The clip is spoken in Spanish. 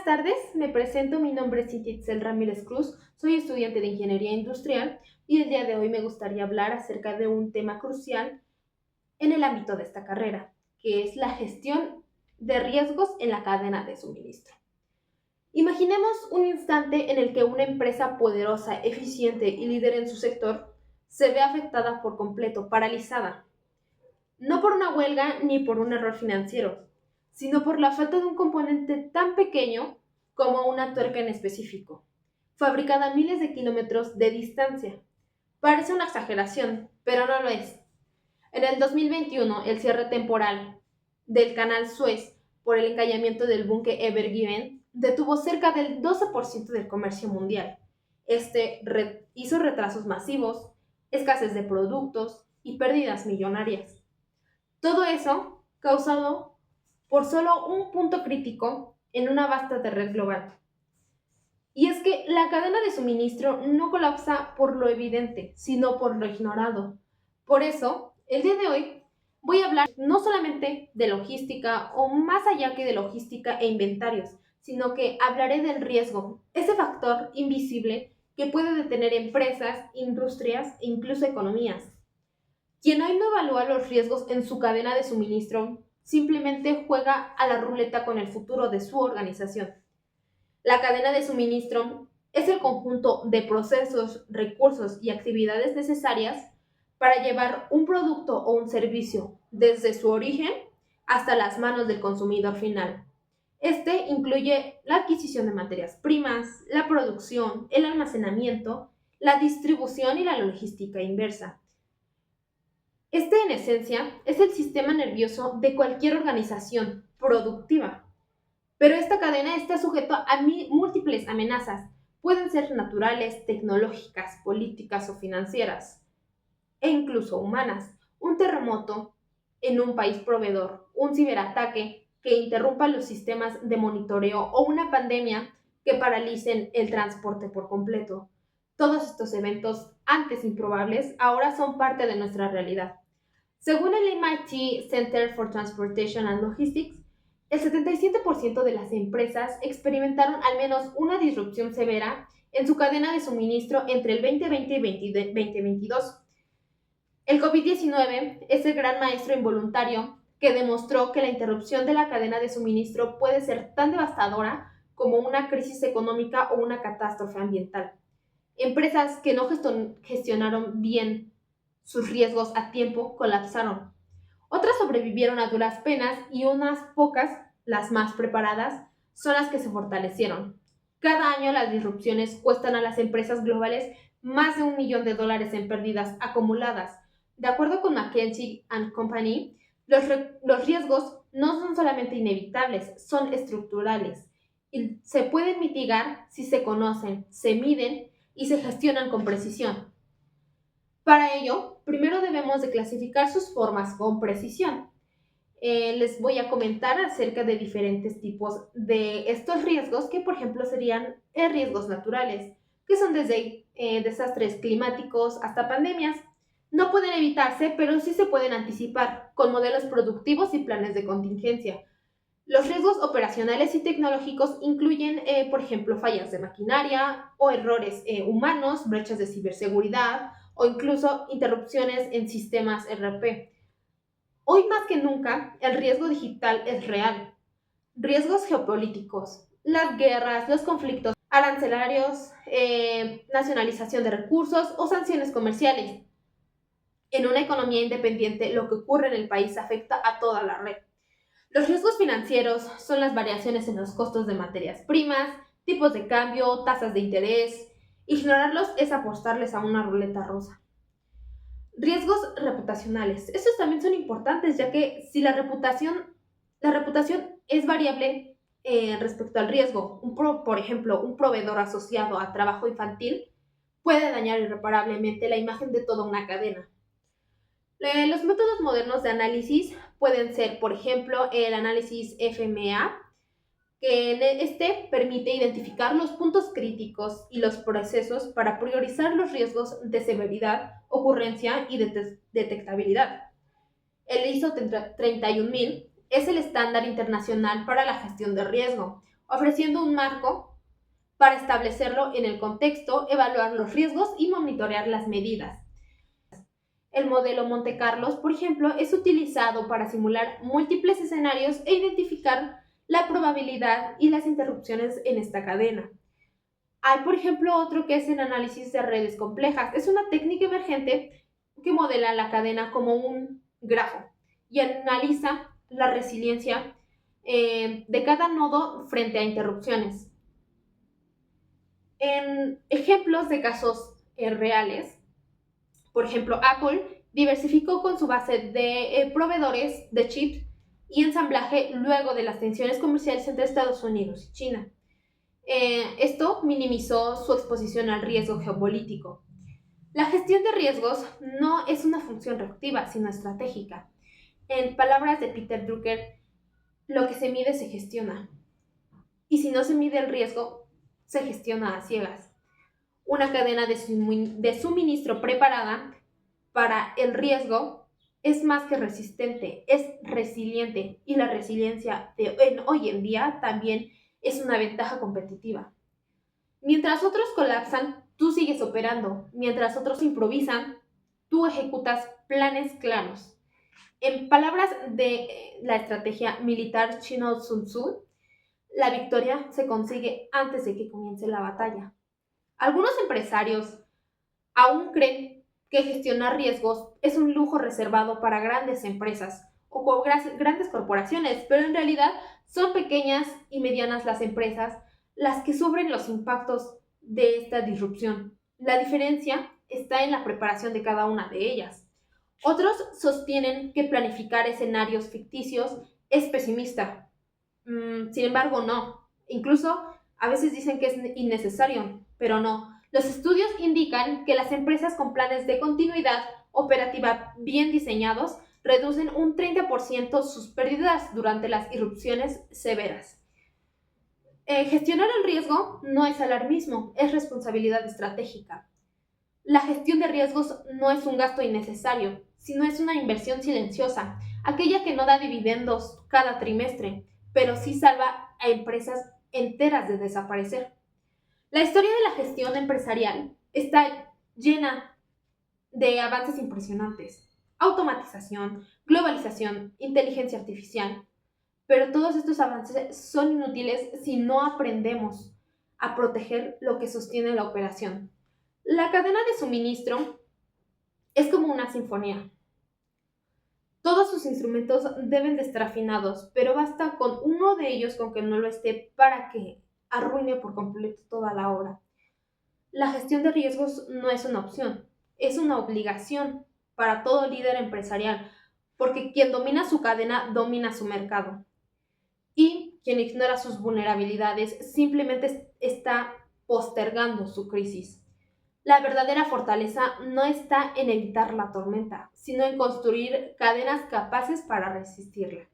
tardes, me presento, mi nombre es Itzel Ramírez Cruz, soy estudiante de Ingeniería Industrial y el día de hoy me gustaría hablar acerca de un tema crucial en el ámbito de esta carrera, que es la gestión de riesgos en la cadena de suministro. Imaginemos un instante en el que una empresa poderosa, eficiente y líder en su sector se ve afectada por completo, paralizada, no por una huelga ni por un error financiero, sino por la falta de un componente tan pequeño como una tuerca en específico, fabricada a miles de kilómetros de distancia. Parece una exageración, pero no lo es. En el 2021, el cierre temporal del canal Suez por el encallamiento del buque Ever Given detuvo cerca del 12% del comercio mundial. Hizo retrasos masivos, escasez de productos y pérdidas millonarias. Todo eso causado por solo un punto crítico en una vasta red global. Y es que la cadena de suministro no colapsa por lo evidente, sino por lo ignorado. Por eso, el día de hoy voy a hablar no solamente de logística o más allá que de logística e inventarios, sino que hablaré del riesgo, ese factor invisible que puede detener empresas, industrias e incluso economías. Quien hoy no evalúa los riesgos en su cadena de suministro simplemente juega a la ruleta con el futuro de su organización. La cadena de suministro es el conjunto de procesos, recursos y actividades necesarias para llevar un producto o un servicio desde su origen hasta las manos del consumidor final. Este incluye la adquisición de materias primas, la producción, el almacenamiento, la distribución y la logística inversa. Este, en esencia, es el sistema nervioso de cualquier organización productiva. Pero esta cadena está sujeta a múltiples amenazas. Pueden ser naturales, tecnológicas, políticas o financieras, e incluso humanas. Un terremoto en un país proveedor, un ciberataque que interrumpa los sistemas de monitoreo o una pandemia que paralicen el transporte por completo. Todos estos eventos, antes improbables, ahora son parte de nuestra realidad. Según el MIT Center for Transportation and Logistics, el 77% de las empresas experimentaron al menos una disrupción severa en su cadena de suministro entre el 2020 y 2022. El COVID-19 es el gran maestro involuntario que demostró que la interrupción de la cadena de suministro puede ser tan devastadora como una crisis económica o una catástrofe ambiental. Empresas que no gestionaron bien sus riesgos a tiempo colapsaron. Otras sobrevivieron a duras penas y unas pocas, las más preparadas, son las que se fortalecieron. Cada año las disrupciones cuestan a las empresas globales más de $1 millón en pérdidas acumuladas. De acuerdo con McKinsey & Company, los riesgos no son solamente inevitables, son estructurales y se pueden mitigar si se conocen, se miden y se gestionan con precisión. Para ello, primero debemos de clasificar sus formas con precisión. Les voy a comentar acerca de diferentes tipos de estos riesgos que, por ejemplo, serían riesgos naturales, que son desde desastres climáticos hasta pandemias. No pueden evitarse, pero sí se pueden anticipar con modelos productivos y planes de contingencia. Los riesgos operacionales y tecnológicos incluyen, por ejemplo, fallas de maquinaria o errores humanos, brechas de ciberseguridad o incluso interrupciones en sistemas ERP. Hoy más que nunca, el riesgo digital es real. Riesgos geopolíticos, las guerras, los conflictos arancelarios, nacionalización de recursos o sanciones comerciales. En una economía independiente, lo que ocurre en el país afecta a toda la red. Los riesgos financieros son las variaciones en los costos de materias primas, tipos de cambio, tasas de interés. Ignorarlos es apostarles a una ruleta rusa. Riesgos reputacionales. Estos también son importantes, ya que si la reputación es variable respecto al riesgo. Por ejemplo, un proveedor asociado a trabajo infantil puede dañar irreparablemente la imagen de toda una cadena. Los métodos modernos de análisis pueden ser, por ejemplo, el análisis FMEA, que este permite identificar los puntos críticos y los procesos para priorizar los riesgos de severidad, ocurrencia y detectabilidad. El ISO 31000 es el estándar internacional para la gestión de riesgo, ofreciendo un marco para establecerlo en el contexto, evaluar los riesgos y monitorear las medidas. El modelo Monte Carlos, por ejemplo, es utilizado para simular múltiples escenarios e identificar la probabilidad y las interrupciones en esta cadena. Hay, por ejemplo, otro que es el análisis de redes complejas. Es una técnica emergente que modela la cadena como un grafo y analiza la resiliencia de cada nodo frente a interrupciones. En ejemplos de casos reales, por ejemplo, Apple diversificó con su base de proveedores de chips y ensamblaje luego de las tensiones comerciales entre Estados Unidos y China. Esto minimizó su exposición al riesgo geopolítico. La gestión de riesgos no es una función reactiva, sino estratégica. En palabras de Peter Drucker, lo que se mide se gestiona. Y si no se mide el riesgo, se gestiona a ciegas. Una cadena de suministro preparada para el riesgo es más que resistente, es resiliente. Y la resiliencia hoy en día también es una ventaja competitiva. Mientras otros colapsan, tú sigues operando. Mientras otros improvisan, tú ejecutas planes claros. En palabras de la estrategia militar chino Sun Tzu, la victoria se consigue antes de que comience la batalla. Algunos empresarios aún creen que gestionar riesgos es un lujo reservado para grandes empresas o grandes corporaciones, pero en realidad son pequeñas y medianas las empresas las que sufren los impactos de esta disrupción. La diferencia está en la preparación de cada una de ellas. Otros sostienen que planificar escenarios ficticios es pesimista. Sin embargo, no. Incluso a veces dicen que es innecesario, pero no. Los estudios indican que las empresas con planes de continuidad operativa bien diseñados reducen un 30% sus pérdidas durante las irrupciones severas. Gestionar el riesgo no es alarmismo, es responsabilidad estratégica. La gestión de riesgos no es un gasto innecesario, sino es una inversión silenciosa, aquella que no da dividendos cada trimestre, pero sí salva a empresas enteras de desaparecer. La historia de la gestión empresarial está llena de avances impresionantes. Automatización, globalización, inteligencia artificial. Pero todos estos avances son inútiles si no aprendemos a proteger lo que sostiene la operación. La cadena de suministro es como una sinfonía. Todos sus instrumentos deben de estar afinados, pero basta con uno de ellos con que no lo esté para que arruine por completo toda la obra. La gestión de riesgos no es una opción, es una obligación para todo líder empresarial, porque quien domina su cadena domina su mercado. Y quien ignora sus vulnerabilidades simplemente está postergando su crisis. La verdadera fortaleza no está en evitar la tormenta, sino en construir cadenas capaces para resistirla.